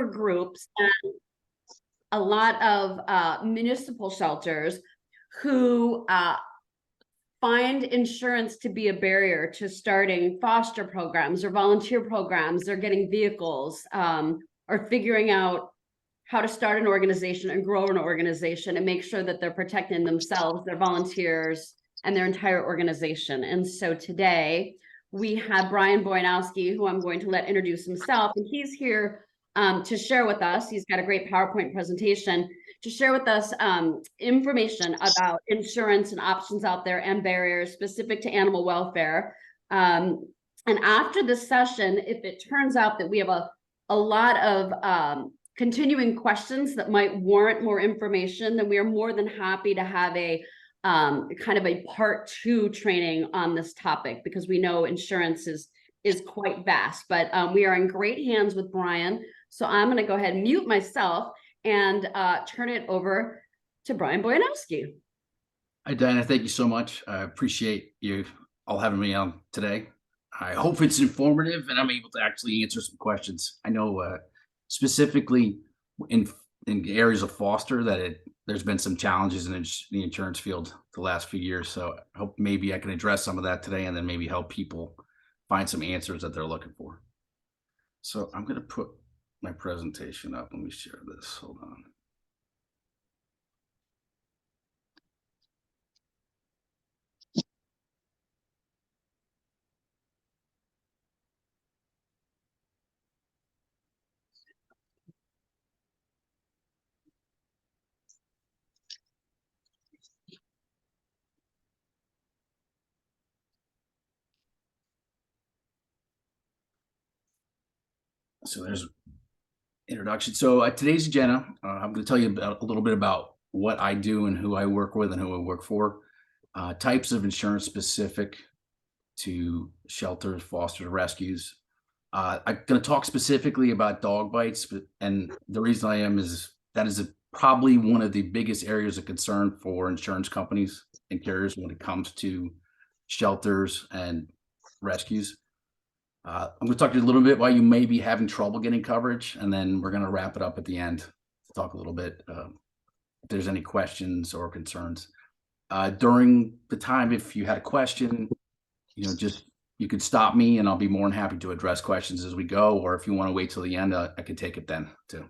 for groups and a lot of municipal shelters who find insurance to be a barrier to starting foster programs or volunteer programs or getting vehicles, or figuring out how to start an organization and grow an organization and make sure that they're protecting themselves, their volunteers, and their entire organization. And so today we have Brian Boyanowski, who I'm going to let introduce himself, and he's here to share with us. He's got a great PowerPoint presentation to share with us information about insurance and options out there and barriers specific to animal welfare. And after this session, if it turns out that we have a lot of continuing questions that might warrant more information, then we are more than happy to have a kind of a part 2 training on this topic, because we know insurance is quite vast. But we are in great hands with Brian. So I'm going to go ahead and mute myself and turn it over to Brian Boyanowski. Hi, Diana. Thank you so much. I appreciate you all having me on today. I hope it's informative and I'm able to actually answer some questions. I know specifically in areas of foster that there's been some challenges in the insurance field the last few years. So I hope maybe I can address some of that today and then maybe help people find some answers that they're looking for. So I'm going to put my presentation up. Let me share this. Hold on. So there's introduction. So today's agenda, I'm going to tell you a little bit about what I do and who I work with and who I work for. Types of insurance specific to shelters, foster rescues. I'm going to talk specifically about dog bites, and the reason I am is that is probably one of the biggest areas of concern for insurance companies and carriers when it comes to shelters and rescues. I'm going to talk to you a little bit why you may be having trouble getting coverage, and then we're going to wrap it up at the end to talk a little bit if there's any questions or concerns. During the time, if you had a question, you could stop me and I'll be more than happy to address questions as we go, or if you want to wait till the end, I could take it then too.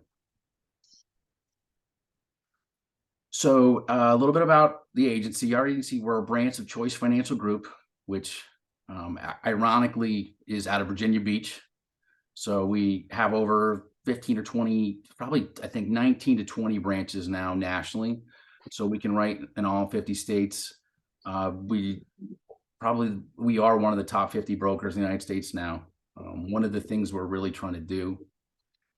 So a little bit about the agency. Our agency, we're a branch of Choice Financial Group, which ironically is out of Virginia Beach. So we have over 15 or 20, probably I think 19 to 20 branches now nationally. So we can write in all 50 states. We are one of the top 50 brokers in the United States now. One of the things we're really trying to do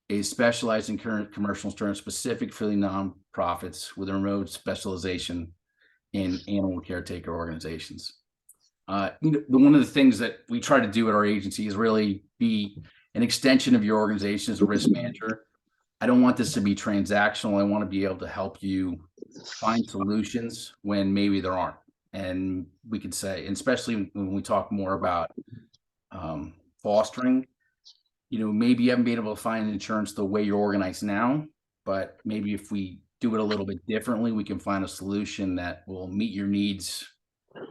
is specialize in current commercial insurance specific for the nonprofits with a remote specialization in animal caretaker organizations. One of the things that we try to do at our agency is really be an extension of your organization as a risk manager. I don't want this to be transactional. I want to be able to help you find solutions when maybe there aren't. And we could say, and especially when we talk more about fostering, maybe you haven't been able to find insurance the way you're organized now, but maybe if we do it a little bit differently, we can find a solution that will meet your needs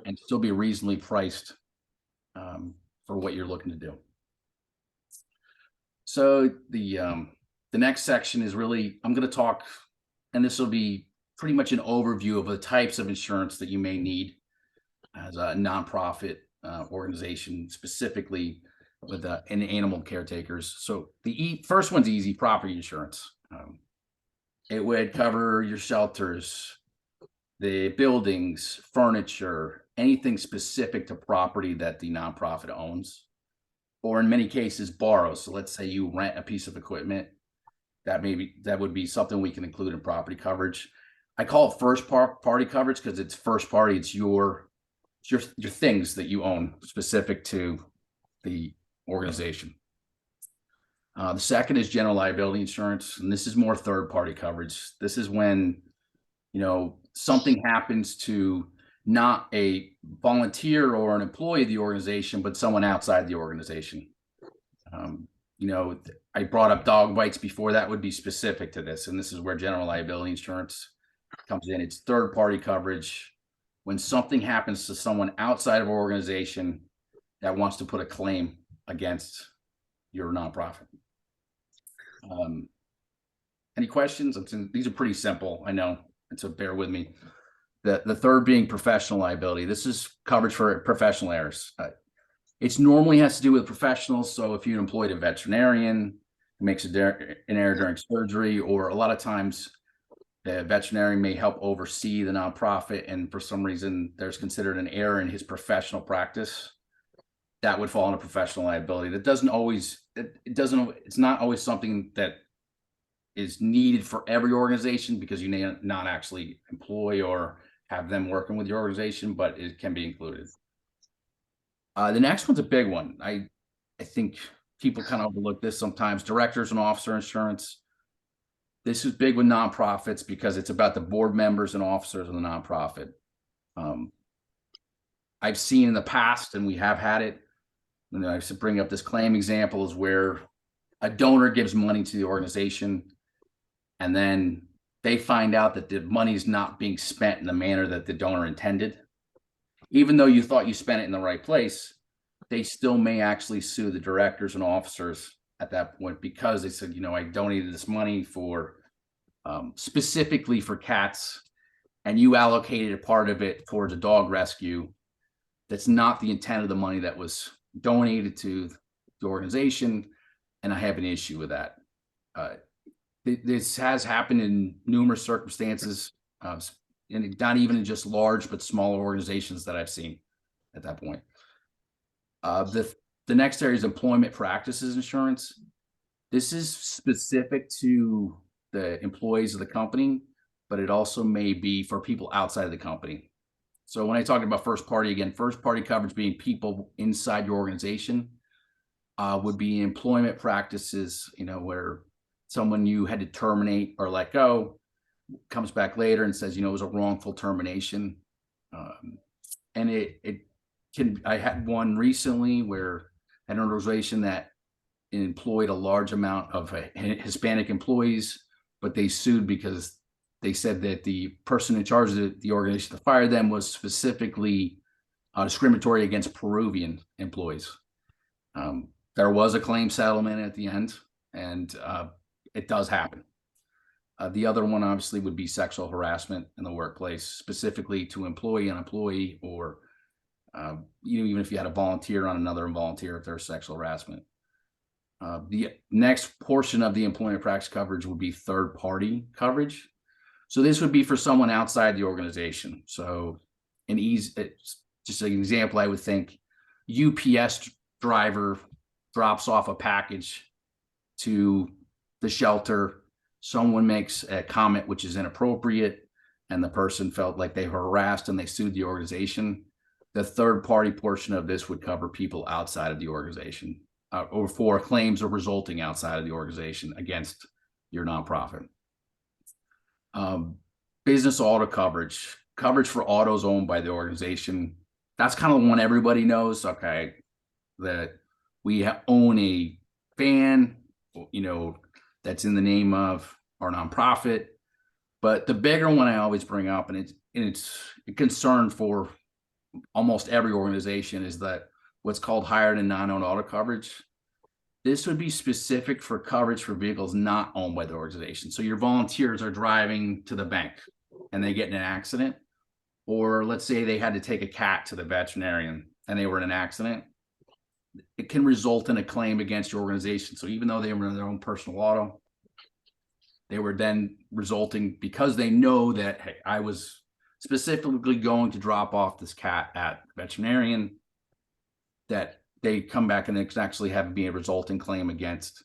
and still be reasonably priced for what you're looking to do. So the next section is really, I'm going to talk, and this will be pretty much an overview of the types of insurance that you may need as a nonprofit organization, specifically with animal caretakers. So the first one's easy: property insurance. It would cover your shelters, the buildings, furniture, anything specific to property that the nonprofit owns, or in many cases borrows. So let's say you rent a piece of equipment, that would be something we can include in property coverage. I call it first party coverage because it's first party. It's your things that you own specific to the organization. The second is general liability insurance, and this is more third party coverage. This is when something happens to not a volunteer or an employee of the organization, but someone outside the organization. I brought up dog bites before. That would be specific to this. And this is where general liability insurance comes in. It's third-party coverage. When something happens to someone outside of an organization that wants to put a claim against your nonprofit. Any questions? These are pretty simple, I know, and so bear with me. The third being professional liability. This is coverage for professional errors. It's normally has to do with professionals. So if you employed a veterinarian who makes an error during surgery, or a lot of times the veterinarian may help oversee the nonprofit, and for some reason there's considered an error in his professional practice, that would fall under professional liability. That doesn't always, it's not always something that is needed for every organization, because you may not actually employ or have them working with your organization, but it can be included. The next one's a big one. I think people kind of overlook this sometimes. Directors and officer insurance. This is big with nonprofits because it's about the board members and officers of the nonprofit. I've seen in the past, and we have had it, and I should bring up this claim example, is where a donor gives money to the organization, and then they find out that the money is not being spent in the manner that the donor intended. Even though you thought you spent it in the right place, they still may actually sue the directors and officers at that point, because they said, I donated this money for specifically for cats, and you allocated a part of it towards a dog rescue. That's not the intent of the money that was donated to the organization, and I have an issue with that. This has happened in numerous circumstances, and not even in just large but smaller organizations that I've seen at that point. The next area is employment practices insurance. This is specific to the employees of the company, but it also may be for people outside of the company. So when I talk about first party, again, first party coverage being people inside your organization, would be employment practices, where someone you had to terminate or let go comes back later and says, it was a wrongful termination. And I had one recently where an organization that employed a large amount of Hispanic employees, but they sued because they said that the person in charge of the organization that fired them was specifically discriminatory against Peruvian employees. There was a claim settlement at the end, and it does happen. The other one obviously would be sexual harassment in the workplace, specifically to employee on employee, or even if you had a volunteer on another volunteer, if there's sexual harassment. The next portion of the employment practice coverage would be third party coverage. So this would be for someone outside the organization. So just an example, I would think UPS driver drops off a package to the shelter. Someone makes a comment which is inappropriate, and the person felt like they were harassed and they sued the organization. The third party portion of this would cover people outside of the organization, or for claims or resulting outside of the organization against your nonprofit. Business auto coverage for autos owned by the organization. That's kind of the one everybody knows. Okay, that we own a van, that's in the name of our nonprofit. But the bigger one I always bring up, and it's a concern for almost every organization, is that what's called hired and non-owned auto coverage. This would be specific for coverage for vehicles not owned by the organization. So your volunteers are driving to the bank and they get in an accident, or let's say they had to take a cat to the veterinarian and they were in an accident. It can result in a claim against your organization. So even though they were in their own personal auto, they were then resulting, because they know that, hey, I was specifically going to drop off this cat at the veterinarian, that they come back and it can actually have be a resulting claim against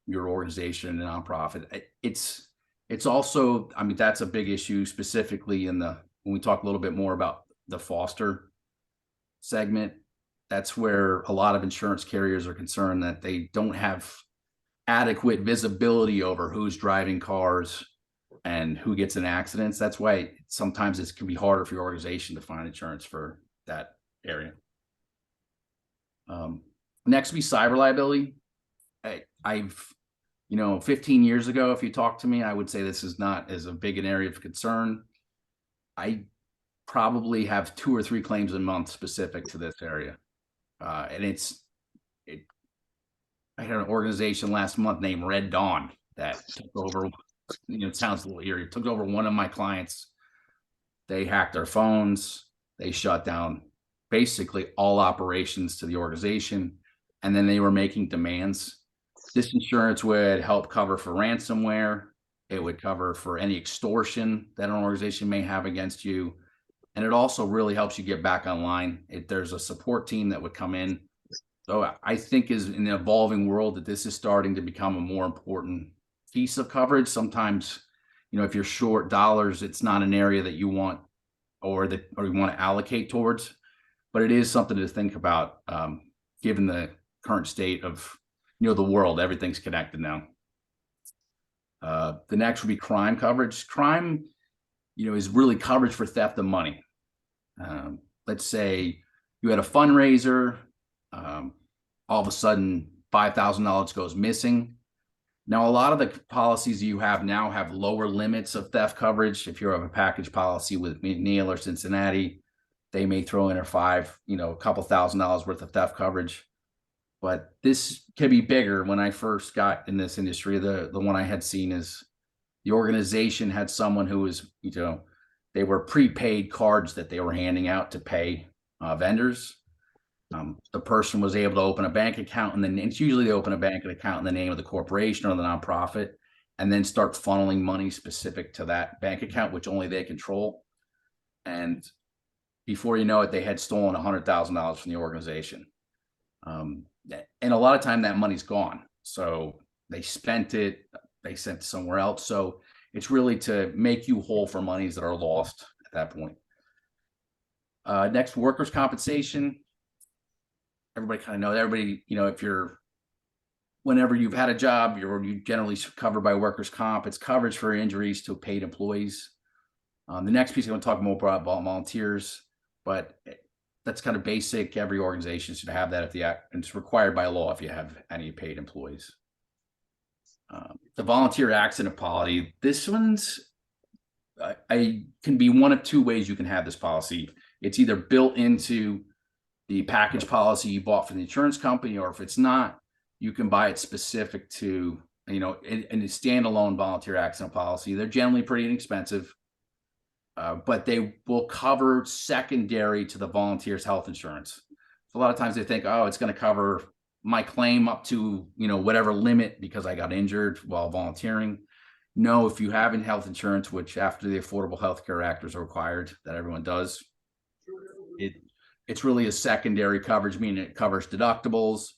your organization and a nonprofit. It's also, that's a big issue specifically when we talk a little bit more about the foster segment. That's where a lot of insurance carriers are concerned that they don't have adequate visibility over who's driving cars and who gets in accidents. That's why sometimes it can be harder for your organization to find insurance for that area. Next would be cyber liability. I've, 15 years ago, if you talked to me, I would say this is not as a big an area of concern. I probably have 2 or 3 claims a month specific to this area. And I had an organization last month named Red Dawn that took over, it sounds a little eerie, took over one of my clients. They hacked their phones. They shut down basically all operations to the organization. And then they were making demands. This insurance would help cover for ransomware. It would cover for any extortion that an organization may have against you. And it also really helps you get back online. There's a support team that would come in. So I think is in the evolving world that this is starting to become a more important piece of coverage. Sometimes, if you're short dollars, it's not an area that you want or you want to allocate towards, but it is something to think about, given the current state of, the world. Everything's connected now. The next would be crime coverage. Crime, is really coverage for theft of money. Let's say you had a fundraiser, all of a sudden $5,000 goes missing. Now, a lot of the policies you have now have lower limits of theft coverage. If you have a package policy with Neil or Cincinnati, they may throw in a a couple $1,000s worth of theft coverage. But this can be bigger. When I first got in this industry, the one I had seen is the organization had someone who was, they were prepaid cards that they were handing out to pay vendors. The person was able to open a bank account, and then it's usually they open a bank account in the name of the corporation or the nonprofit, and then start funneling money specific to that bank account, which only they control. And before you know it, they had stolen $100,000 from the organization. And a lot of time that money's gone. So they spent it, they sent it somewhere else. So it's really to make you whole for monies that are lost at that point. Next, workers' compensation. Everybody kind of knows. Everybody, whenever you've had a job, you're generally covered by workers' comp. It's coverage for injuries to paid employees. The next piece I'm going to talk more about volunteers, but that's kind of basic. Every organization should have that and it's required by law if you have any paid employees. The volunteer accident policy, this one's, I can be one of 2 ways you can have this policy. It's either built into the package policy you bought from the insurance company, or if it's not, you can buy it specific to, in a standalone volunteer accident policy. They're generally pretty inexpensive. But they will cover secondary to the volunteer's health insurance. So a lot of times they think, oh, it's going to cover my claim up to, whatever limit because I got injured while volunteering. No, if you have health insurance, which after the Affordable Health Care Act is required that everyone does, it's really a secondary coverage, meaning it covers deductibles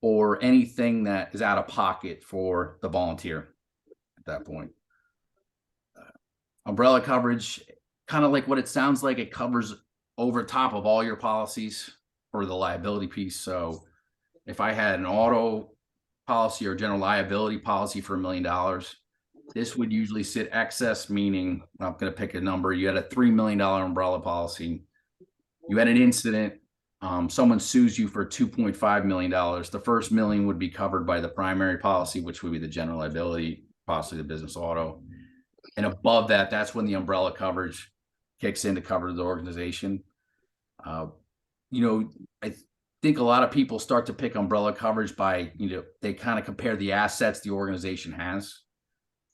or anything that is out of pocket for the volunteer at that point. Umbrella coverage, kind of like what it sounds like, it covers over top of all your policies for the liability piece. So if I had an auto policy or general liability policy for $1 million, this would usually sit excess, meaning I'm going to pick a number. You had a $3 million umbrella policy. You had an incident. Someone sues you for $2.5 million. The first $1 million would be covered by the primary policy, which would be the general liability, possibly the business auto. And above that, that's when the umbrella coverage kicks in to cover the organization. I think a lot of people start to pick umbrella coverage by, they kind of compare the assets the organization has.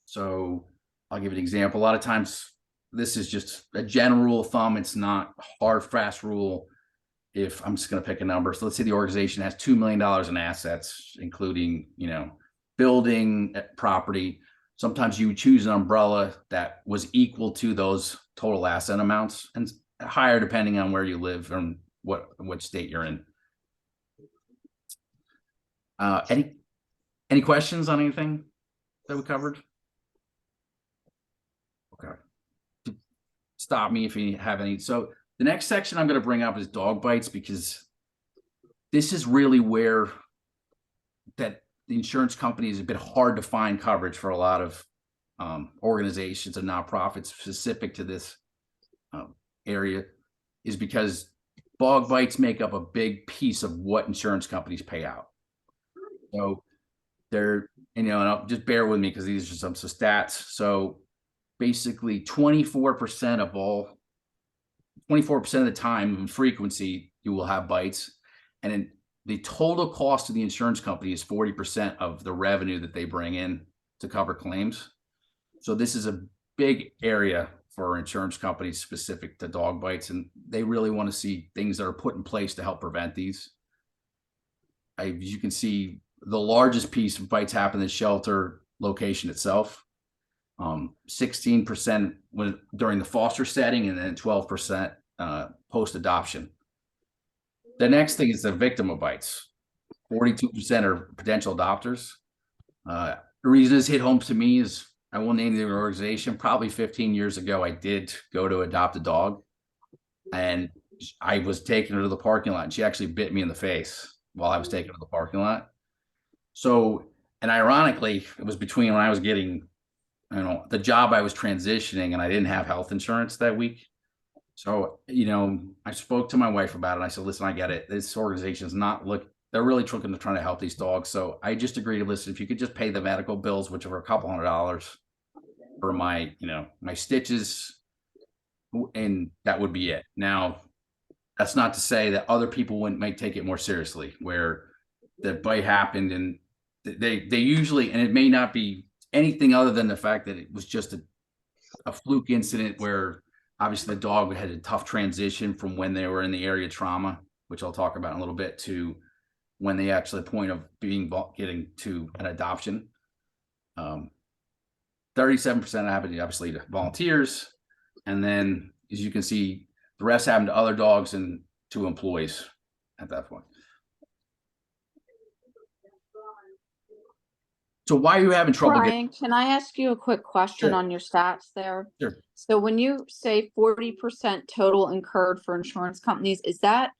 So I'll give an example. A lot of times, this is just a general rule of thumb. It's not a hard, fast rule. If I'm just going to pick a number. So let's say the organization has $2 million in assets, including, building, property. Sometimes you choose an umbrella that was equal to those total asset amounts and higher depending on where you live and what state you're in. Any questions on anything that we covered? Okay. Stop me if you have any. So the next section I'm going to bring up is dog bites, because this is really where that the insurance company is a bit hard to find coverage for a lot of organizations and nonprofits specific to this area, is because dog bites make up a big piece of what insurance companies pay out. So they're, and I'll just bear with me because these are some stats. So basically 24% of all, 24% of the time in frequency, you will have bites. And then the total cost to the insurance company is 40% of the revenue that they bring in to cover claims. So this is a big area for insurance companies specific to dog bites, and they really want to see things that are put in place to help prevent these. As you can see, the largest piece of bites happen in the shelter location itself. 16% during the foster setting, and then 12% post-adoption. The next thing is the victim of bites. 42% are potential adopters. The reason this hit home to me is, I won't name the organization, probably 15 years ago, I did go to adopt a dog, and I was taking her to the parking lot, and she actually bit me in the face while I was taking her to the parking lot. So, and ironically, it was between when I was getting, the job I was transitioning, and I didn't have health insurance that week. So, I spoke to my wife about it. I said, listen, I get it. This organization is not they're really trying to help these dogs. So I just agreed to listen, if you could just pay the medical bills, which are a couple $100 for my, my stitches, and that would be it. Now, that's not to say that other people might take it more seriously, where the bite happened and they usually, and it may not be anything other than the fact that it was just a fluke incident where obviously the dog had a tough transition from when they were in the area of trauma, which I'll talk about in a little bit, to when they actually point of getting to an adoption. 37% happen obviously to volunteers, and then as you can see, the rest happen to other dogs and to employees at that point. So why are you having trouble Brian, can I ask you a quick question Sure. on your stats there? Sure. So when you say 40% total incurred for insurance companies, is that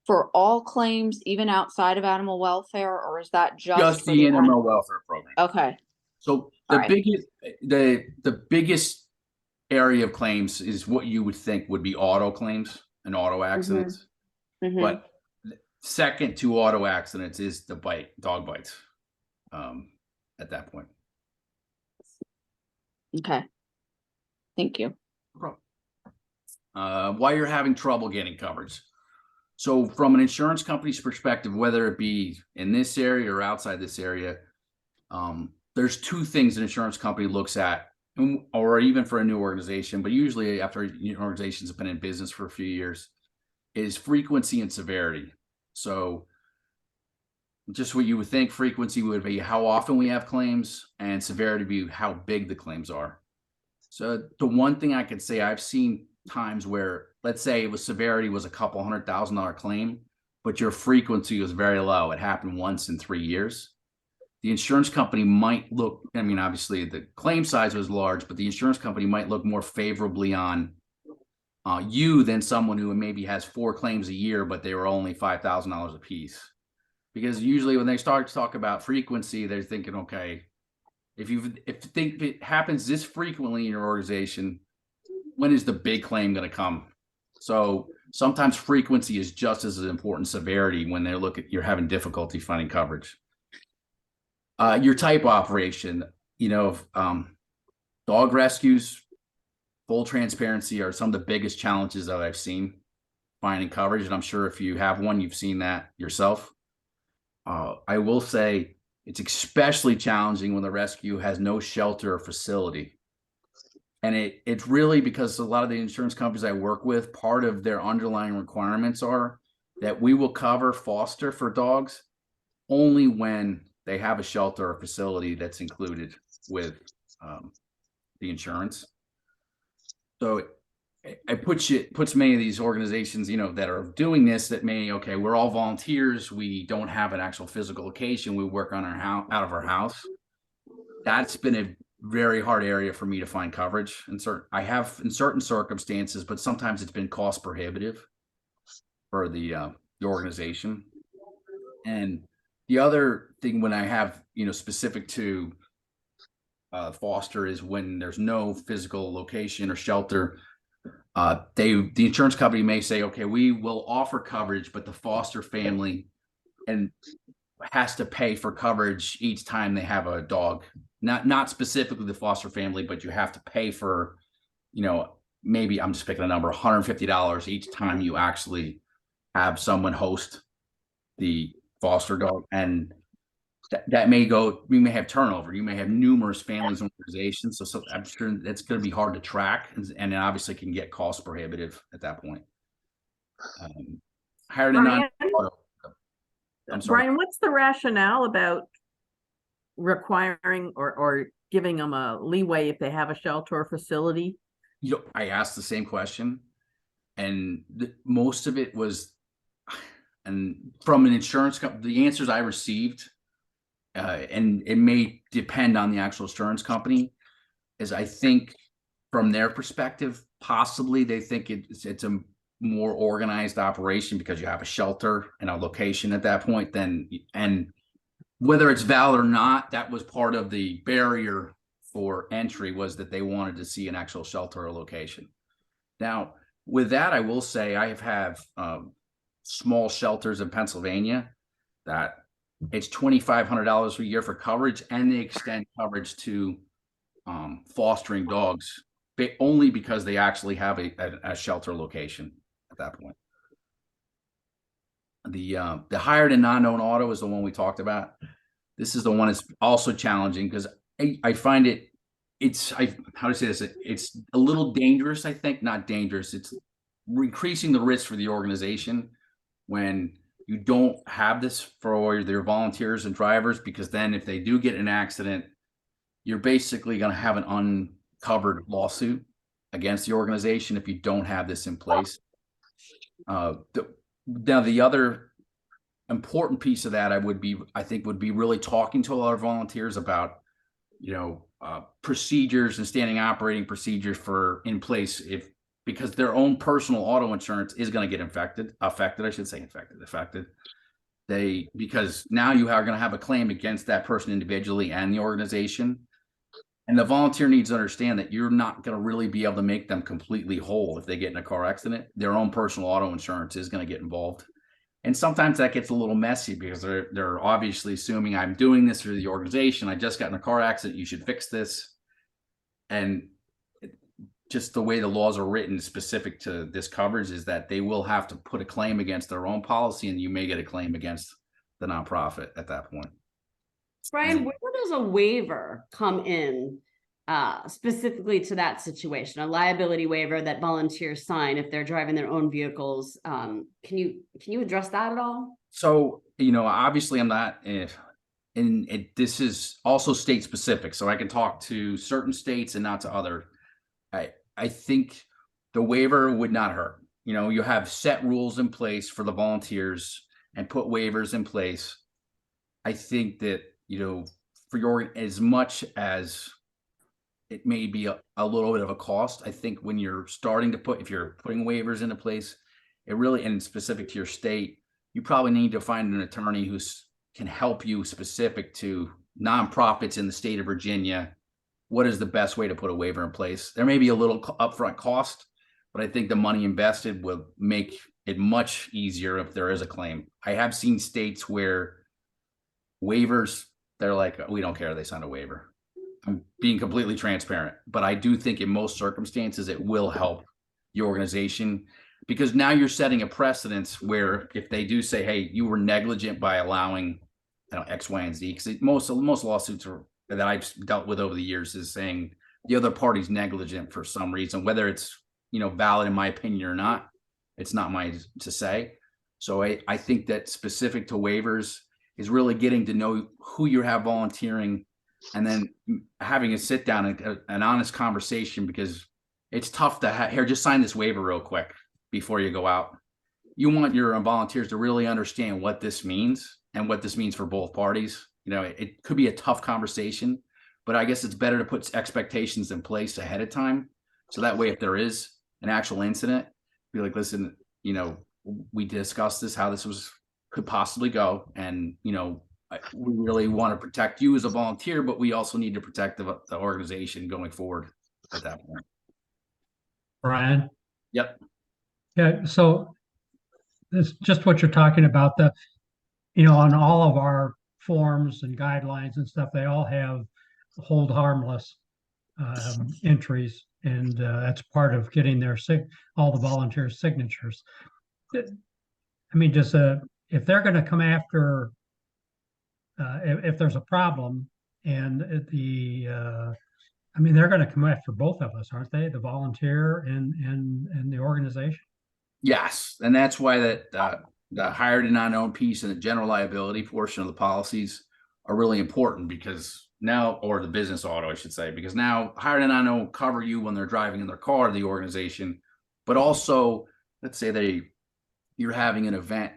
for all claims, even outside of animal welfare, or is that just for the animal welfare program? Okay. So All right. the biggest area of claims is what you would think would be auto claims and auto accidents. Mhm. But second to auto accidents is the dog bites at that point. Okay. Thank you. Why you're having trouble getting coverage. So from an insurance company's perspective, whether it be in this area or outside this area, there's two things an insurance company looks at, or even for a new organization, but usually after organizations have been in business for a few years, is frequency and severity. So just what you would think, frequency would be how often we have claims, and severity would be how big the claims are. So the one thing I could say, I've seen times where, let's say it was severity was a couple $100,000 claim, but your frequency was very low. It happened once in 3 years. The insurance company might look, obviously the claim size was large, but the insurance company might look more favorably on you than someone who maybe has 4 claims a year, but they were only $5,000 a piece. Because usually when they start to talk about frequency, they're thinking, okay, if it happens this frequently in your organization, when is the big claim going to come? So sometimes frequency is just as important severity when you're having difficulty finding coverage. Your type of operation, dog rescues, full transparency, are some of the biggest challenges that I've seen finding coverage. And I'm sure if you have one, you've seen that yourself. I will say it's especially challenging when the rescue has no shelter or facility. And it's really because a lot of the insurance companies I work with, part of their underlying requirements are that we will cover foster for dogs only when they have a shelter or facility that's included with the insurance. So it puts many of these organizations, that are doing this, that we're all volunteers. We don't have an actual physical location. We work on out of our house. That's been a very hard area for me to find coverage. I have in certain circumstances, but sometimes it's been cost prohibitive for the organization. And the other thing when I have, specific to foster, is when there's no physical location or shelter. The insurance company may say, okay, we will offer coverage, but the foster family, and has to pay for coverage each time they have a dog. Not specifically the foster family, but you have to pay for, maybe I'm just picking a number, $150 each time you actually have someone host the foster dog. And that may go, we may have turnover. You may have numerous families and organizations. So I'm sure that's going to be hard to track, and it obviously can get cost prohibitive at that point. Hired a non. I'm sorry. Brian, what's the rationale about requiring or giving them a leeway if they have a shelter or facility? I asked the same question, and most of it was, and from an insurance company, the answers I received, and it may depend on the actual insurance company, is I think from their perspective, possibly they think it's a more organized operation because you have a shelter and a location at that point. And whether it's valid or not, that was part of the barrier for entry, was that they wanted to see an actual shelter or location. Now, with that, I will say I have small shelters in Pennsylvania that it's $2,500 a year for coverage, and they extend coverage to fostering dogs, but only because they actually have a shelter location at that point. The hired and non-owned auto is the one we talked about. This is the one that's also challenging because I find how to say this? It's a little dangerous, I think. Not dangerous. It's increasing the risk for the organization when you don't have this for their volunteers and drivers, because then if they do get in an accident, you're basically going to have an uncovered lawsuit against the organization if you don't have this in place. Now, the other important piece of that I think would be really talking to a lot of volunteers about, procedures and standing operating procedures in place because their own personal auto insurance is going to get affected. Because now you are going to have a claim against that person individually and the organization. And the volunteer needs to understand that you're not going to really be able to make them completely whole if they get in a car accident. Their own personal auto insurance is going to get involved. And sometimes that gets a little messy because they're obviously assuming I'm doing this through the organization. I just got in a car accident. You should fix this. And just the way the laws are written specific to this coverage is that they will have to put a claim against their own policy, and you may get a claim against the nonprofit at that point. Brian, where does a waiver come in specifically to that situation? A liability waiver that volunteers sign if they're driving their own vehicles. Can you address that at all? So, obviously I'm not this is also state specific, so I can talk to certain states and not to other. I think the waiver would not hurt. You have set rules in place for the volunteers and put waivers in place. I think that, for as much as it may be a little bit of a cost, I think when you're starting to if you're putting waivers into place, it really, and specific to your state, you probably need to find an attorney who can help you specific to nonprofits in the state of Virginia. What is the best way to put a waiver in place? There may be a little upfront cost, but I think the money invested will make it much easier if there is a claim. I have seen states where waivers, they're like, we don't care, they signed a waiver. I'm being completely transparent, but I do think in most circumstances it will help the organization, because now you're setting a precedence where if they do say, hey, you were negligent by allowing X, Y, and Z, because most lawsuits that I've dealt with over the years is saying the other party's negligent for some reason, whether it's valid in my opinion or not. It's not mine to say. So I think that specific to waivers is really getting to know who you have volunteering, and then having a sit down and an honest conversation, because it's tough to here, just sign this waiver real quick before you go out. You want your volunteers to really understand what this means and what this means for both parties. It could be a tough conversation, but I guess it's better to put expectations in place ahead of time. So that way, if there is an actual incident, be like, listen, we discussed this, how this could possibly go. And, we really want to protect you as a volunteer, but we also need to protect the organization going forward at that point. Brian? Yep. Yeah, so it's just what you're talking about. on all of our forms and guidelines and stuff, they all have hold harmless entries, and that's part of getting all the volunteers' signatures. I mean, if they're going to come after, if there's a problem, and I mean, they're going to come after both of us, aren't they? The volunteer and the organization. Yes, and that's why the hired and unknown piece and the general liability portion of the policies are really important, because now, or the business auto, I should say, because now hired and unknown cover you when they're driving in their car to the organization, but also, let's say you're having an event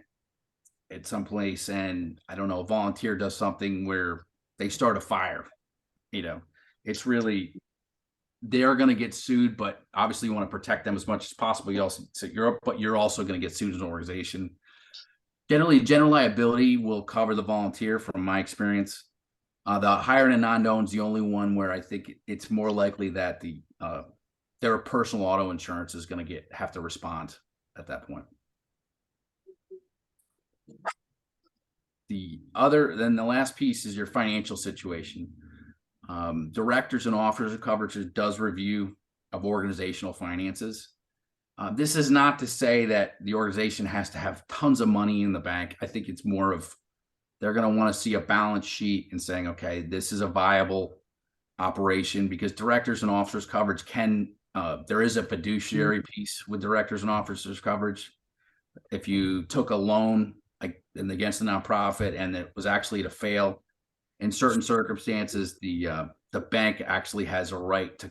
at some place, and I don't know, a volunteer does something where they start a fire. It's really, they're going to get sued, but obviously you want to protect them as much as possible. But you're also going to get sued as an organization. Generally, general liability will cover the volunteer, from my experience. The hired and unknown is the only one where I think it's more likely that their personal auto insurance is going to have to respond at that point. Then the last piece is your financial situation. Directors and officers of coverage does review of organizational finances. This is not to say that the organization has to have tons of money in the bank. I think it's more of, they're going to want to see a balance sheet and saying, okay, this is a viable operation, because directors and officers coverage there is a fiduciary piece with directors and officers coverage. If you took a loan against a nonprofit and it was actually to fail, in certain circumstances, the bank actually has a right to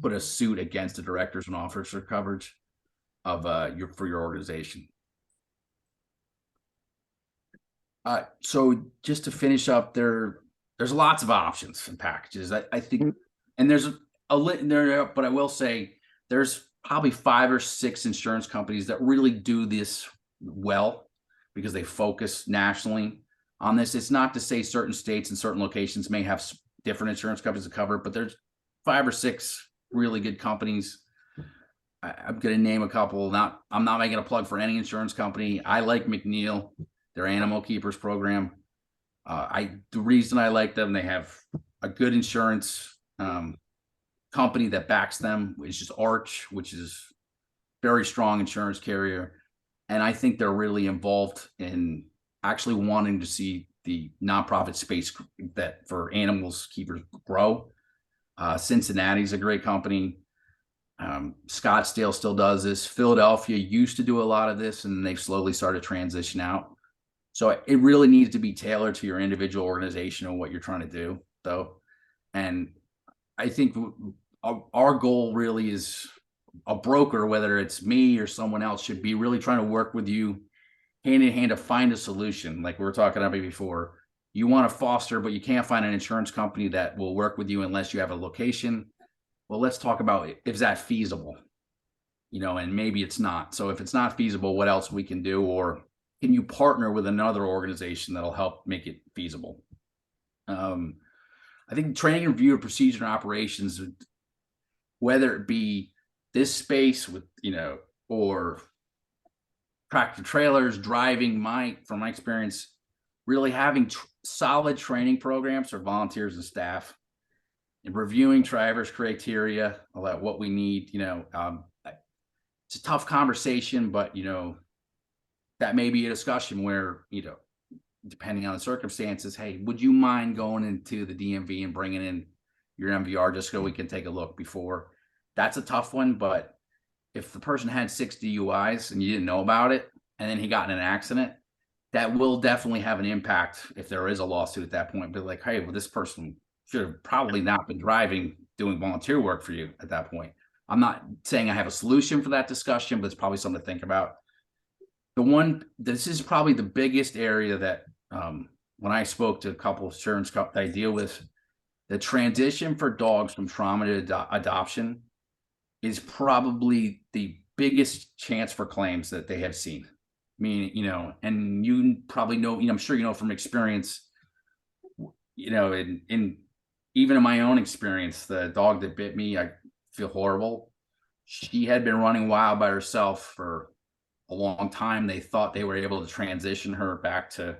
put a suit against the directors and officers coverage of for your organization. So just to finish up, there's lots of options and packages. I think, and there's there, but I will say there's probably 5 or 6 insurance companies that really do this well, because they focus nationally on this. It's not to say certain states and certain locations may have different insurance companies to cover, but there's 5 or 6 really good companies. I'm going to name a couple. I'm not making a plug for any insurance company. I like McNeil, their AnimalKeepers program. The reason I like them, they have a good insurance company that backs them, which is Arch, which is very strong insurance carrier. And I think they're really involved in actually wanting to see the nonprofit space that for animals keepers grow. Cincinnati's a great company. Scottsdale still does this. Philadelphia used to do a lot of this, and they've slowly started to transition out. So it really needs to be tailored to your individual organization and what you're trying to do, though. And I think our goal really is, a broker, whether it's me or someone else, should be really trying to work with you hand in hand to find a solution. Like we were talking about before, you want to foster, but you can't find an insurance company that will work with you unless you have a location. Well, let's talk about, is that feasible? And maybe it's not. So if it's not feasible, what else we can do? Or can you partner with another organization that'll help make it feasible? I think training and review of procedure and operations, whether it be this space with, or tractor trailers, driving, from my experience, really having solid training programs for volunteers and staff, and reviewing drivers' criteria about what we need. It's a tough conversation, but that may be a discussion where, depending on the circumstances, hey, would you mind going into the DMV and bringing in your MVR just so we can take a look before? That's a tough one, but if the person had 6 DUIs and you didn't know about it, and then he got in an accident, that will definitely have an impact if there is a lawsuit at that point. But like, hey, well, this person should have probably not been doing volunteer work for you at that point. I'm not saying I have a solution for that discussion, but it's probably something to think about. This is probably the biggest area that when I spoke to a couple of insurance companies I deal with, the transition for dogs from trauma to adoption is probably the biggest chance for claims that they have seen. I mean, and you probably know, I'm sure from experience, in even in my own experience, the dog that bit me, I feel horrible. She had been running wild by herself for a long time. They thought they were able to transition her back to,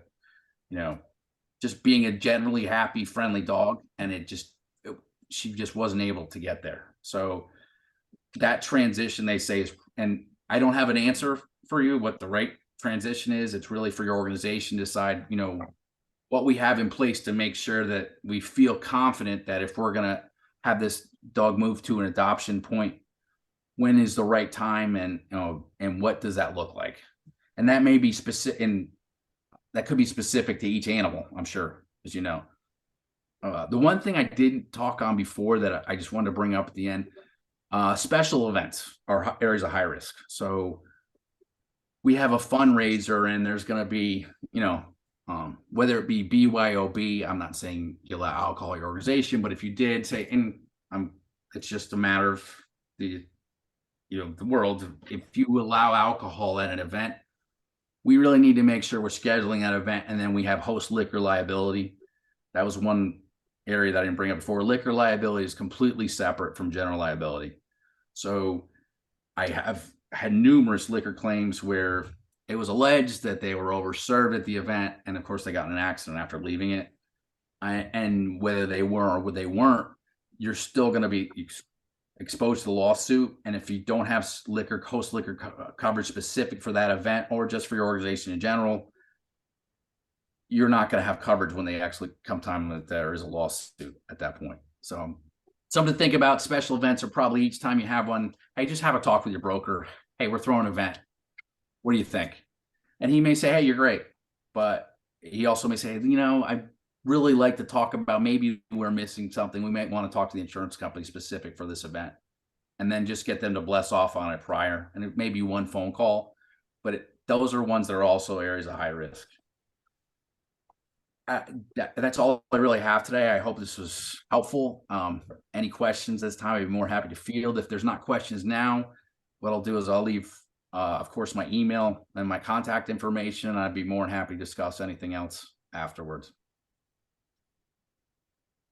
just being a generally happy, friendly dog. And she just wasn't able to get there. So that transition, they say, is, and I don't have an answer for you what the right transition is. It's really for your organization to decide, what we have in place to make sure that we feel confident that if we're going to have this dog move to an adoption point, when is the right time, and what does that look like? And that may be specific, and that could be specific to each animal, I'm sure, as you know. The one thing I didn't talk on before that I just wanted to bring up at the end, special events are areas of high risk. So we have a fundraiser, and there's going to be, whether it be BYOB, I'm not saying you allow alcohol at your organization, but if you did say, it's just a matter of the world. If you allow alcohol at an event, we really need to make sure we're scheduling that event. And then we have host liquor liability. That was one area that I didn't bring up before. Liquor liability is completely separate from general liability. So I have had numerous liquor claims where it was alleged that they were overserved at the event, and of course they got in an accident after leaving it. And whether they were or whether they weren't, you're still going to be exposed to the lawsuit. And if you don't have host liquor coverage specific for that event or just for your organization in general, you're not going to have coverage when they actually come time that there is a lawsuit at that point. So something to think about. Special events are probably each time you have one, hey, just have a talk with your broker. Hey, we're throwing an event. What do you think? And he may say, hey, you're great. But he also may say, I really like to talk about, maybe we're missing something. We might want to talk to the insurance company specific for this event, and then just get them to bless off on it prior. And it may be one phone call, but those are ones that are also areas of high risk. That's all I really have today. I hope this was helpful. Any questions this time, I'd be more happy to field. If there's not questions now, what I'll do is I'll leave, of course, my email and my contact information, and I'd be more than happy to discuss anything else afterwards.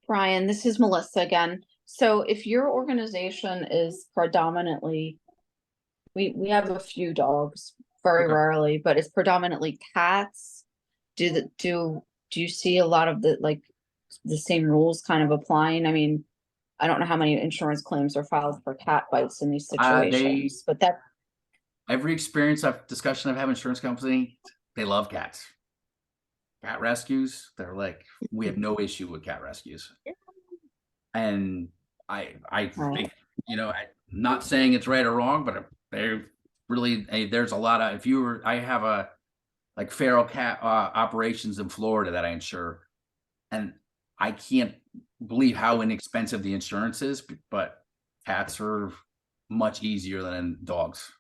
Brian, this is Melissa again. So if your organization is predominantly, we have a few dogs, very Okay. rarely, but it's predominantly cats. Do you see a lot of the same rules kind of applying? I mean, I don't know how many insurance claims are filed for cat bites in these situations, but that Every discussion I've had with insurance company, they love cats. Cat rescues, they're like, we have no issue with cat rescues. And I think, I'm not saying it's right or wrong, but they really, there's a lot of, I have feral cat operations in Florida that I insure, and I can't believe how inexpensive the insurance is, but cats are much easier than dogs.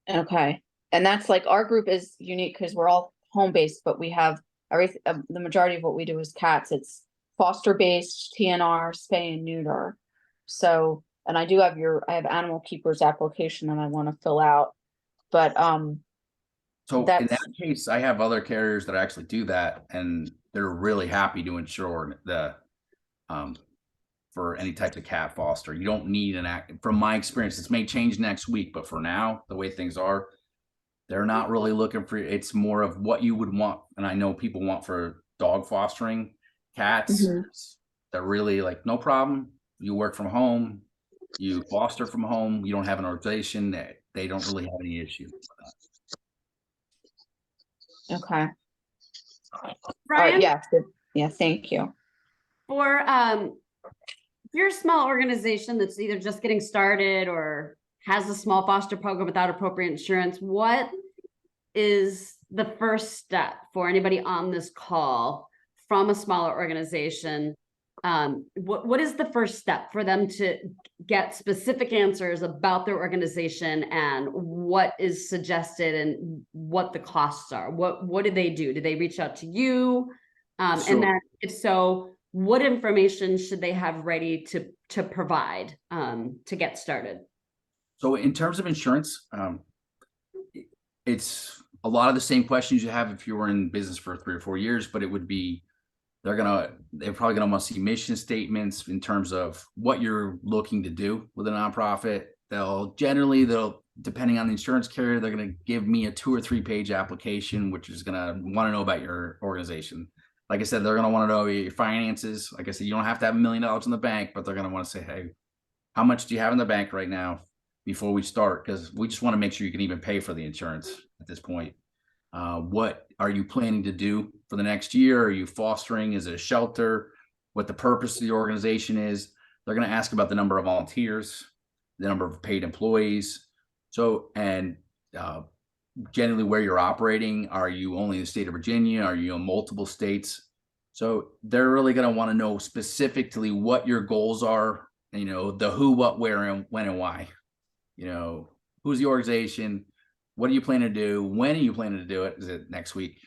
okay. And that's our group is unique because we're all home-based, but we have the majority of what we do is cats. It's foster-based, TNR, spay and neuter. So, and I have AnimalKeepers application that I want to fill out, but So in that case, I have other carriers that actually do that, and they're really happy to insure for any type of cat foster. You don't need from my experience, this may change next week, but for now, the way things are, they're not really looking for, it's more of what you would want. And I know people want for dog fostering cats. They're really like, no problem. You work from home, you foster from home, you don't have an organization, they don't really have any issue with that. okay. Brian, Yeah, thank you. for if you're a small organization that's either just getting started or has a small foster program without appropriate insurance, what is the first step for anybody on this call from a smaller organization? What is the first step for them to get specific answers about their organization and what is suggested and what the costs are? What do they do? Do they reach out to you? And then if so, what information should they have ready to provide to get started? So in terms of insurance, it's a lot of the same questions you have if you were in business for 3 or 4 years, but it would be, they're probably gonna want to see mission statements in terms of what you're looking to do with a nonprofit. they'll depending on the insurance carrier, they're going to give me a 2 or 3 page application, which is going to want to know about your organization. Like I said, they're going to want to know your finances. Like I said, you don't have to have $1 million in the bank, but they're going to want to say, hey, how much do you have in the bank right now before we start? Because we just want to make sure you can even pay for the insurance at this point. What are you planning to do for the next year? Are you fostering? Is it a shelter? What the purpose of the organization is? They're going to ask about the number of volunteers, the number of paid employees. So, and generally where you're operating. Are you only in the state of Virginia? Are you in multiple states? So they're really going to want to know specifically what your goals are, you know, the who, what, where, and when, and why. You know, who's the organization? What are you planning to do? When are you planning to do it? Is it next week?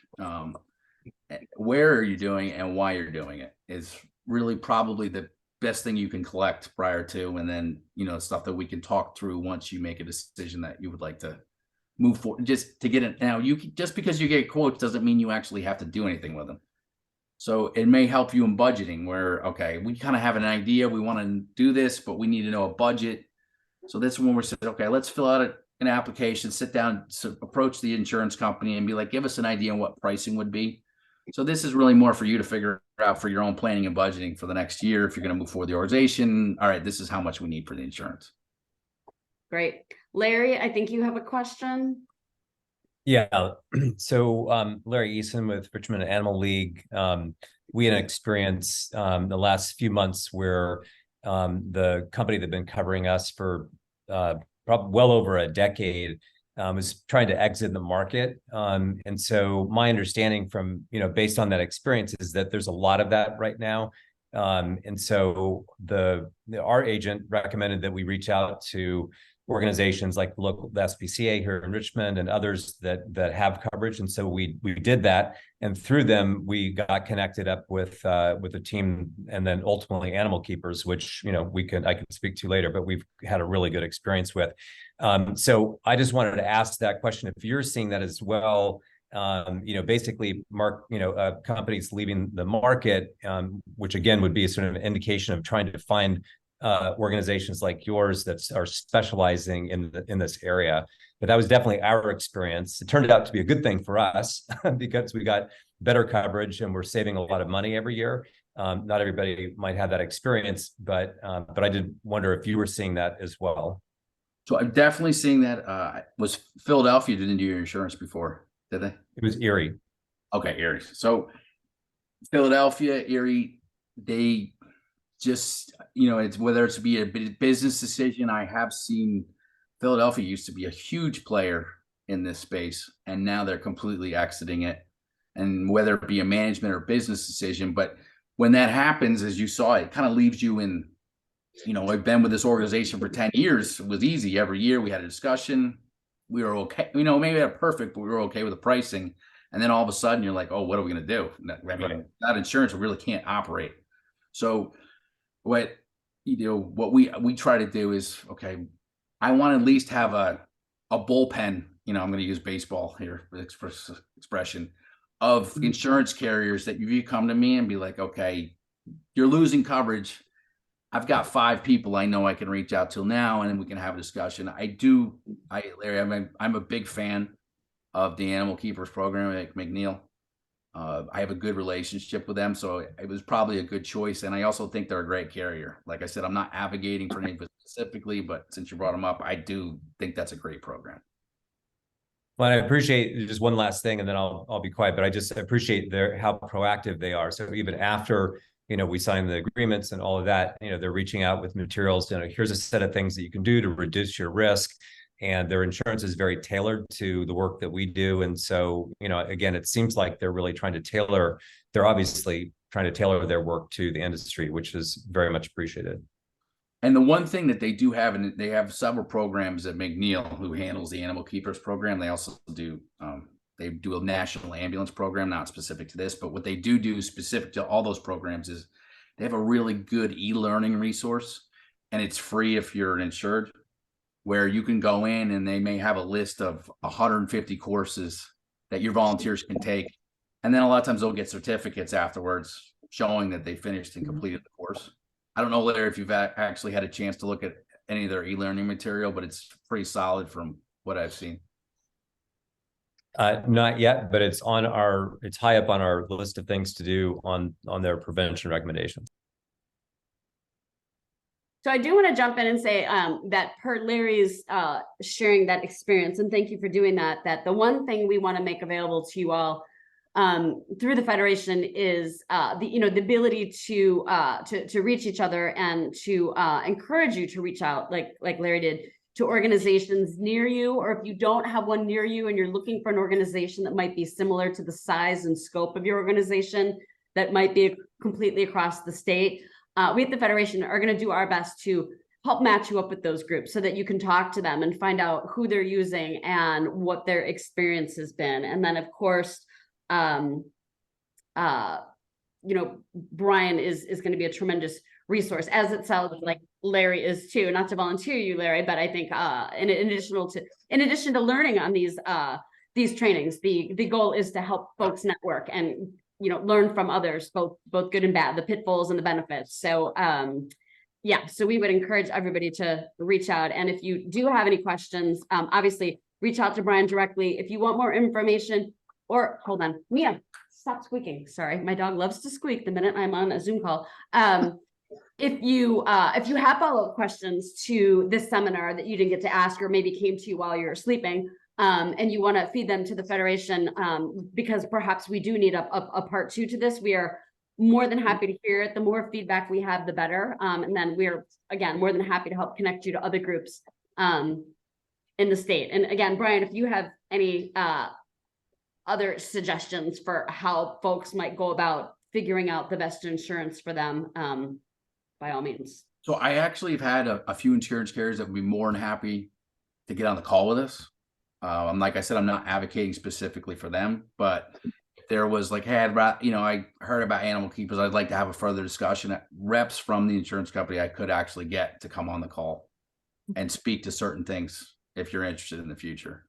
Where are you doing it and why you're doing it is really probably the best thing you can collect prior to, and then, you know, stuff that we can talk through once you make a decision that you would like to move forward, just to get it. Now, just because you get quotes doesn't mean you actually have to do anything with them. So it may help you in budgeting where, okay, we kind of have an idea, we want to do this, but we need to know a budget. So that's when we're saying, okay, let's fill out an application, sit down, approach the insurance company and be like, give us an idea on what pricing would be. So this is really more for you to figure out for your own planning and budgeting for the next year. If you're going to move forward the organization, all right, this is how much we need for the insurance. Great. Larry, I think you have a question. Yeah. So Larry Eason with Richmond Animal League. We had an experience the last few months where the company that had been covering us for probably well over a decade was trying to exit the market. And so my understanding from, you know, based on that experience is that there's a lot of that right now. And so our agent recommended that we reach out to organizations like the local SPCA here in Richmond and others that have coverage. And so we did that. And through them, we got connected up with a team, and then ultimately AnimalKeepers, which, you know, I can speak to later, but we've had a really good experience with. So I just wanted to ask that question, if you're seeing that as well. You know, basically, companies leaving the market, which again would be a sort of indication of trying to find organizations like yours that are specializing in this area. But that was definitely our experience. It turned out to be a good thing for us because we got better coverage and we're saving a lot of money every year. Not everybody might have that experience, but I did wonder if you were seeing that as well. So I'm definitely seeing that. Was Philadelphia didn't do your insurance before, did they? It was Erie. Okay, Erie. So Philadelphia, Erie, they just, you know, it's whether it's be a business decision. I have seen Philadelphia used to be a huge player in this space, and now they're completely exiting it. And whether it be a management or business decision, but when that happens, as you saw, it kind of leaves you in, you know, I've been with this organization for 10 years. It was easy. Every year we had a discussion. We were okay. You know, maybe not perfect, but we were okay with the pricing. And then all of a sudden you're like, oh, what are we going to do? I mean, without insurance, we really can't operate. So what we try to do is, okay, I want to at least have a bullpen, you know, I'm going to use baseball here for expression, of insurance carriers that you come to me and be like, okay, you're losing coverage. I've got 5 people I know I can reach out to now, and then we can have a discussion. Larry, I'm a big fan of the AnimalKeepers program at McNeil. I have a good relationship with them, so it was probably a good choice. And I also think they're a great carrier. Like I said, I'm not advocating for anything specifically, but since you brought them up, I do think that's a great program. Well, I appreciate just one last thing, and then I'll be quiet. But I just appreciate how proactive they are. So even after, you know, we sign the agreements and all of that, you know, they're reaching out with materials. You know, here's a set of things that you can do to reduce your risk. And their insurance is very tailored to the work that we do. And so, you know, again, it seems like they're really they're obviously trying to tailor their work to the industry, which is very much appreciated. And the one thing that they do have, and they have several programs at McNeil who handles the AnimalKeepers program. They also do, they do a national ambulance program, not specific to this, but what they do specific to all those programs is they have a really good e-learning resource, and it's free if you're an insured, where you can go in and they may have a list of 150 courses that your volunteers can take. And then a lot of times they'll get certificates afterwards showing that they finished and completed the course. I don't know, Larry, if you've actually had a chance to look at any of their e-learning material, but it's pretty solid from what I've seen. Not yet, but it's high up on our list of things to do on their prevention recommendations. So I do want to jump in and say that per Larry's sharing that experience, and thank you for doing that, that the one thing we want to make available to you all through the Federation is the ability to reach each other and to encourage you to reach out, like Larry did, to organizations near you, or if you don't have one near you and you're looking for an organization that might be similar to the size and scope of your organization, that might be completely across the state. We at the Federation are going to do our best to help match you up with those groups so that you can talk to them and find out who they're using and what their experience has been. And then, of course, Brian is going to be a tremendous resource, as it sounds like Larry is too. Not to volunteer you, Larry, but I think in addition to learning on these trainings, the goal is to help folks network and learn from others, both good and bad, the pitfalls and the benefits. So so we would encourage everybody to reach out. And if you do have any questions, obviously reach out to Brian directly. If you want more information, or hold on, Mia, stop squeaking. Sorry, my dog loves to squeak the minute I'm on a Zoom call. If you have follow-up questions to this seminar that you didn't get to ask, or maybe came to you while you're sleeping, and you want to feed them to the Federation, because perhaps we do need a part 2 to this, we are more than happy to hear it. The more feedback we have, the better. And then we're, again, more than happy to help connect you to other groups in the state. And again, Brian, if you have any other suggestions for how folks might go about figuring out the best insurance for them, by all means. So I actually have had a few insurance carriers that would be more than happy to get on the call with us. Like I said, I'm not advocating specifically for them, but there was like, hey, I heard about Animal Keepers. I'd like to have a further discussion. Reps from the insurance company I could actually get to come on the call and speak to certain things if you're interested in the future.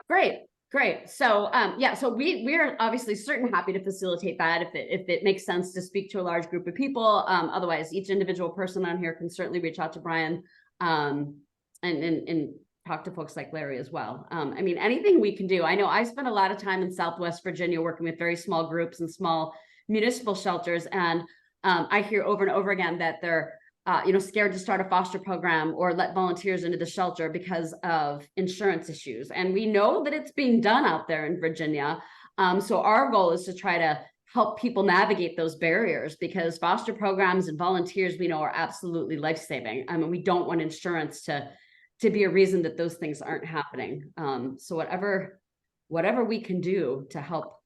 Great. So so we are obviously certainly happy to facilitate that if it makes sense to speak to a large group of people. Otherwise, each individual person on here can certainly reach out to Brian and talk to folks like Larry as well. I mean, anything we can do. I know I spent a lot of time in Southwest Virginia working with very small groups and small municipal shelters, and I hear over and over again that they're scared to start a foster program or let volunteers into the shelter because of insurance issues. And we know that it's being done out there in Virginia. So our goal is to try to help people navigate those barriers, because foster programs and volunteers we know are absolutely life-saving. I mean, we don't want insurance to be a reason that those things aren't happening. So whatever we can do to help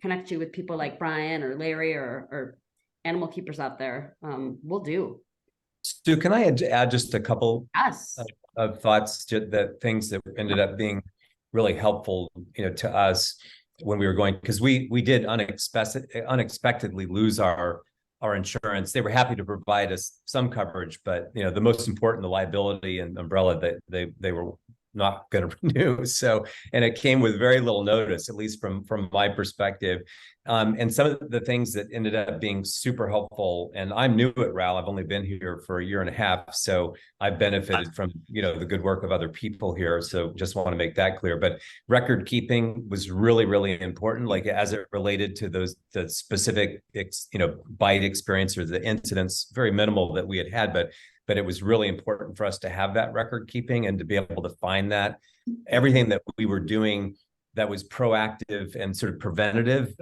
connect you with people like Brian or Larry or Animal Keepers out there, we'll do. Stu, can I add just a couple of thoughts to things that ended up being really helpful, to us when we were going, because we did unexpectedly lose our insurance. They were happy to provide us some coverage, but the most important, the liability and umbrella, that they were not going to renew. So, and it came with very little notice, at least from my perspective. And some of the things that ended up being super helpful, and I'm new at RAL, I've only been here for a year and a half, so I've benefited from the good work of other people here. So just want to make that clear. But record keeping was really, really important, like as it related to the specific bite experience or the incidents, very minimal that we had, but it was really important for us to have that record keeping and to be able to find that everything that we were doing that was proactive and sort of preventative,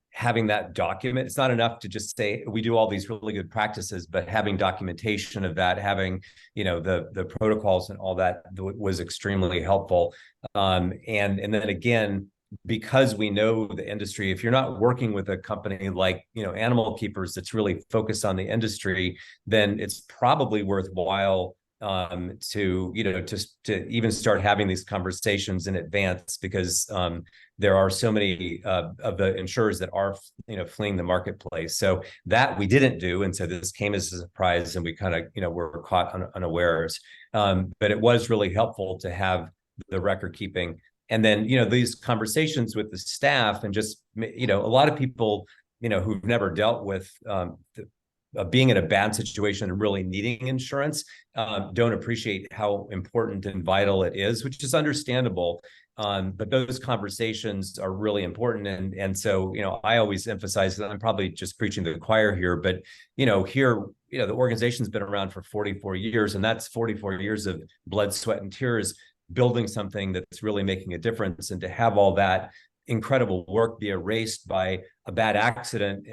having that document. It's not enough to just say we do all these really good practices, but having documentation of that, having the protocols and all that was extremely helpful. And then again, because we know the industry, if you're not working with a company like Animal Keepers that's really focused on the industry, then it's probably worthwhile to even start having these conversations in advance, because there are so many of the insurers that are fleeing the marketplace. So that we didn't do, and so this came as a surprise, and we kind of were caught unawares. But it was really helpful to have the record keeping. And then, these conversations with the staff, and just, a lot of people, who've never dealt with being in a bad situation and really needing insurance, don't appreciate how important and vital it is, which is understandable. But those conversations are really important. And so, I always emphasize that I'm probably just preaching to the choir here, but, here, the organization's been around for 44 years, and that's 44 years of blood, sweat, and tears building something that's really making a difference. And to have all that incredible work be erased by a bad accident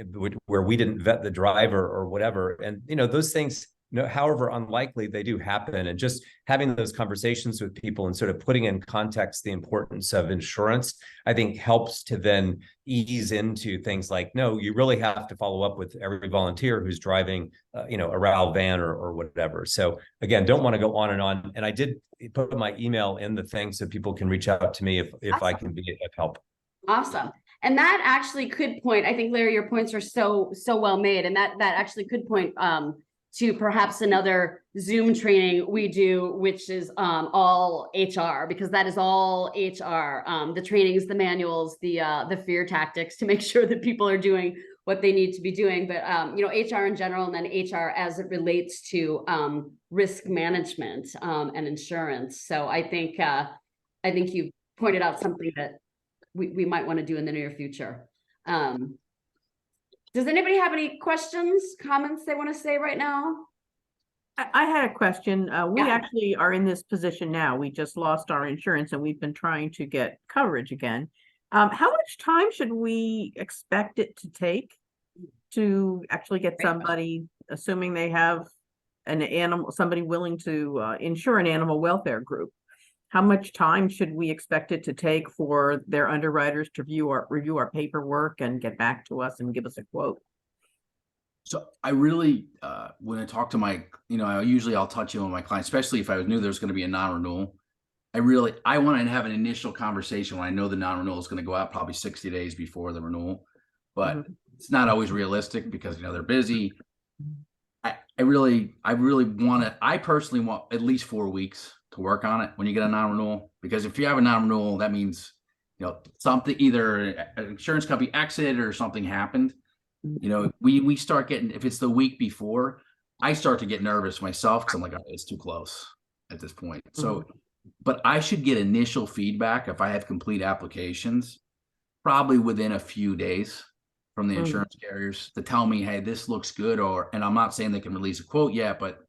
where we didn't vet the driver or whatever. And, those things, however unlikely, they do happen. And just having those conversations with people and sort of putting in context the importance of insurance, I think helps to then ease into things like, no, you really have to follow up with every volunteer who's driving, a RAL van or whatever. So again, don't want to go on and on. And I did put my email in the thing so people can reach out to me if I can be of help. Awesome. And that actually could point, I think, Larry, your points are so well made. And that actually could point to perhaps another Zoom training we do, which is all HR, because that is all HR. The trainings, the manuals, the fear tactics to make sure that people are doing what they need to be doing. But HR in general, and then HR as it relates to risk management and insurance. So I think you pointed out something that we might want to do in the near future. Does anybody have any questions, comments they want to say right now? I had a question. We Yeah. actually are in this position now. We just lost our insurance and we've been trying to get coverage again. How much time should we expect it to take to actually get somebody, assuming they have somebody willing to insure an animal welfare group? How much time should we expect it to take for their underwriters to review our paperwork and get back to us and give us a quote? So I really, when I talk to my, I'll touch in with my clients, especially if I knew there's going to be a non-renewal. I want to have an initial conversation when I know the non-renewal is going to go out probably 60 days before the renewal, but it's not always realistic because, they're busy. I personally want at least 4 weeks to work on it when you get a non-renewal, because if you have a non-renewal, that means, something, either an insurance company exited or something happened. We start getting, if it's the week before, I start to get nervous myself because I'm like, oh, it's too close at this point. So, but I should get initial feedback if I have complete applications, probably within a few days from the insurance carriers to tell me, hey, this looks good. And I'm not saying they can release a quote yet, but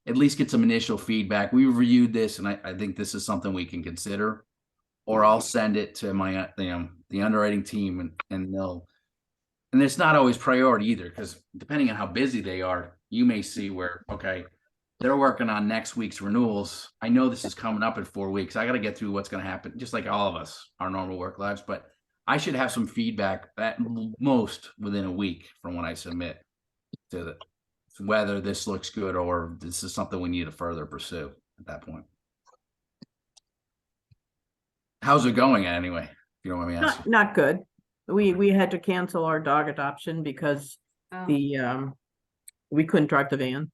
at least get some initial feedback. We reviewed this and I think this is something we can consider, or I'll send it to my, the underwriting team and it's not always priority either, because depending on how busy they are, you may see where, okay, they're working on next week's renewals. I know this is coming up in 4 weeks. I got to get through what's going to happen, just like all of us, our normal work lives. But I should have some feedback at most within a week from when I submit to whether this looks good or this is something we need to further pursue at that point. How's it going anyway? If you don't want me asking. Not good. We had to cancel our dog adoption because we couldn't drive the van.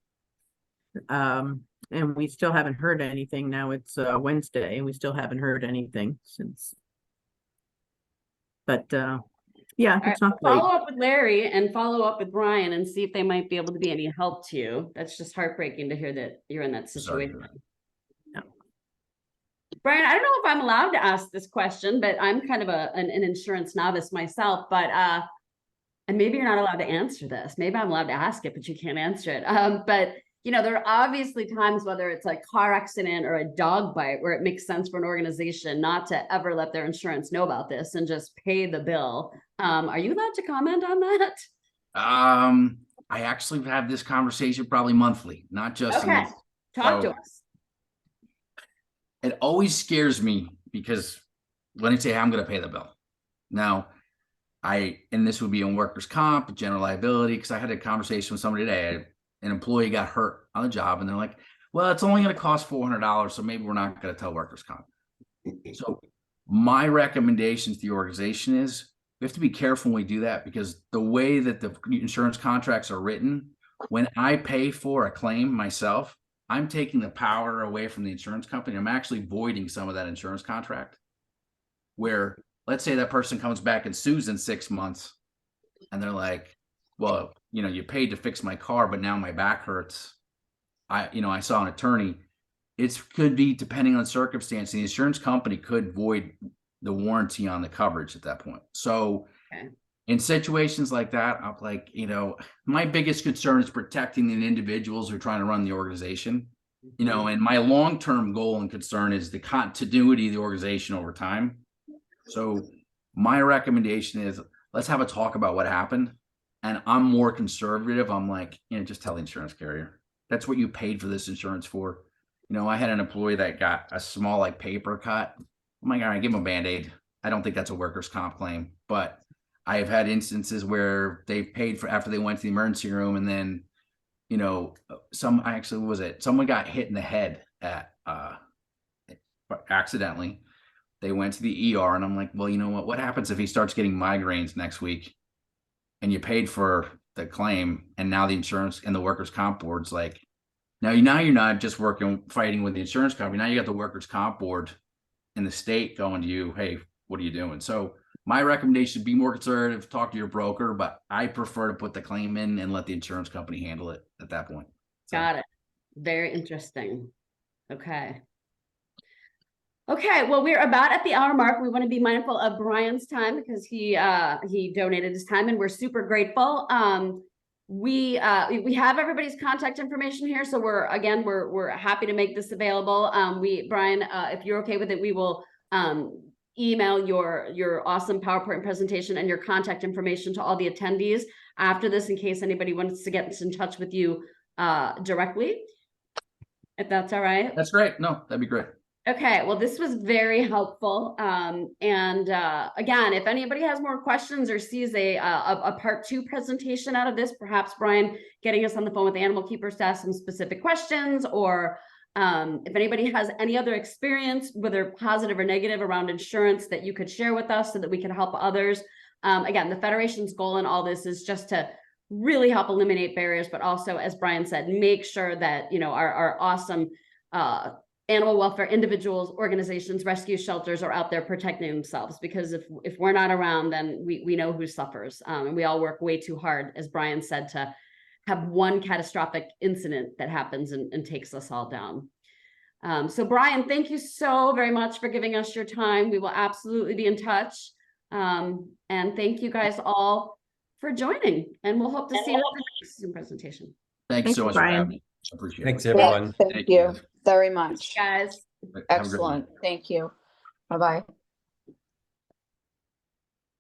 And we still haven't heard anything. Now it's Wednesday and we still haven't heard anything since. But yeah, it's not great. Follow up with Larry and follow up with Brian and see if they might be able to be any help to you. That's just heartbreaking to hear that you're in that situation. Yeah. Brian, I don't know if I'm allowed to ask this question, but I'm kind of an insurance novice myself, but and maybe you're not allowed to answer this. Maybe I'm allowed to ask it, but you can't answer it. But there are obviously times, whether it's a car accident or a dog bite, where it makes sense for an organization not to ever let their insurance know about this and just pay the bill. Are you allowed to comment on that? I actually have this conversation probably monthly, not just. Okay, talk to us. It always scares me because when I say, hey, I'm going to pay the bill. Now, and this would be on workers' comp, general liability, because I had a conversation with somebody today. An employee got hurt on the job and they're like, well, it's only going to cost $400. So maybe we're not going to tell workers' comp. So my recommendation to the organization is we have to be careful when we do that, because the way that the insurance contracts are written, when I pay for a claim myself, I'm taking the power away from the insurance company. I'm actually voiding some of that insurance contract, where let's say that person comes back and sues in 6 months and they're like, well, you paid to fix my car, but now my back hurts. I saw an attorney. It could be, depending on circumstance, the insurance company could void the warranty on the coverage at that point. So Okay. in situations like that, I'm like, my biggest concern is protecting the individuals who are trying to run the organization, and my long-term goal and concern is the continuity of the organization over time. So my recommendation is, let's have a talk about what happened. And I'm more conservative. I'm like, just tell the insurance carrier. That's what you paid for this insurance for. I had an employee that got a small paper cut. Oh my God, I give him a Band-Aid. I don't think that's a workers' comp claim, but I have had instances where they paid for after they went to the emergency room, and then, someone got hit in the head accidentally. They went to the ER, and I'm like, well, what happens if he starts getting migraines next week and you paid for the claim, and now the insurance and the workers' comp board's like, now you're not just fighting with the insurance company. Now you got the workers' comp board in the state going to you, hey, what are you doing? So my recommendation, be more conservative, talk to your broker, but I prefer to put the claim in and let the insurance company handle it at that point. So. Got it. Very interesting. Okay. Okay, well, we're about at the hour mark. We want to be mindful of Brian's time because he donated his time, and we're super grateful. We have everybody's contact information here, so we're happy to make this available. Brian, if you're okay with it, we will email your awesome PowerPoint presentation and your contact information to all the attendees after this, in case anybody wants to get in touch with you directly, if that's all right. That's great. No, that'd be great. Okay, well, this was very helpful. Again, if anybody has more questions or sees a part 2 presentation out of this, perhaps Brian getting us on the phone with Animal Keepers to ask some specific questions, or if anybody has any other experience, whether positive or negative, around insurance that you could share with us so that we can help others. Again, the Federation's goal in all this is just to really help eliminate barriers, but also, as Brian said, make sure that, our awesome animal welfare individuals, organizations, rescue shelters are out there protecting themselves, because if we're not around, then we know who suffers. And we all work way too hard, as Brian said, to have one catastrophic incident that happens and takes us all down. So Brian, thank you so very much for giving us your time. We will absolutely be in touch. And thank you guys all for joining, and we'll hope to see you at the next presentation. Thanks so much, Brian. for having me. I appreciate Thanks, it. everyone. Thank you very much. Guys. Have a good one. Excellent. Thank you. Bye-bye.